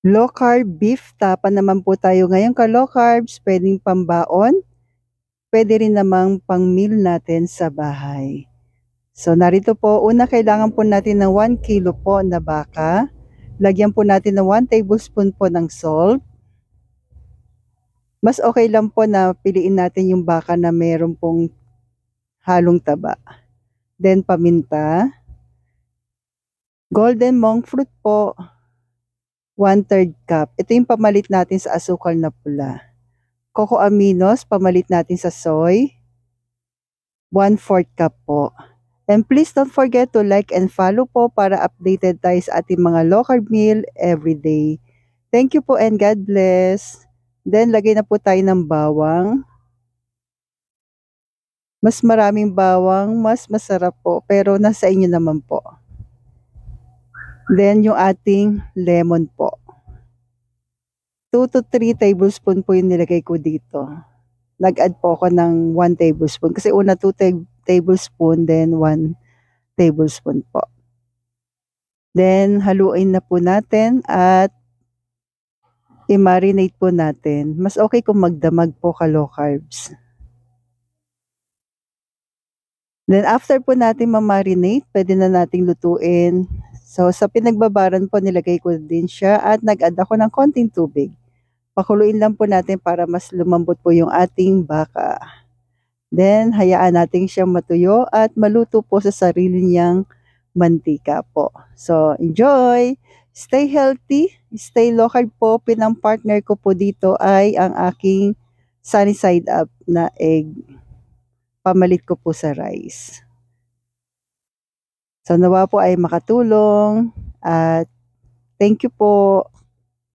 Low carb beef tapa naman po tayo ngayon ka-low carbs, puwedeng pambaon, puwede rin namang pang-meal natin sa bahay. So narito po, una kailangan po natin ng 1 kilo po na baka. Lagyan po natin ng 1 tablespoon po ng salt. Mas okay lang po na piliin natin yung baka na meron pong halong taba. Then paminta, golden monk fruit po, 1/3 cup. Ito yung pamalit natin sa asukal na pula. Coco aminos, pamalit natin sa soy, 1/4 cup po. And please don't forget to like and follow po para updated tayo sa ating mga low carb meal everyday. Thank you po and God bless. Then lagay na po tayo ng bawang. Mas maraming bawang, mas masarap po, pero nasa inyo naman po. Then yung ating lemon po. 2 to 3 tablespoon po yung nilagay ko dito. Nag-add po ako ng 1 tablespoon kasi una 2 tablespoon then 1 tablespoon po. Then haluin na po natin at i-marinate po natin. Mas okay kung magdamag po ka-low carbs. Then after po natin ma-marinate, puwede na nating lutuin. So sa pinagbabaran po nilagay ko din siya at nag-add ako ng konting tubig. Pakuluin lang po natin para mas lumambot po yung ating baka. Then hayaan natin siyang matuyo at maluto po sa sarili niyang mantika po. So enjoy! Stay healthy, stay low carb po. Pinang-partner ko po dito ay ang aking sunny side up na egg. Pamalit ko po sa rice. So nawa po ay makatulong at thank you po.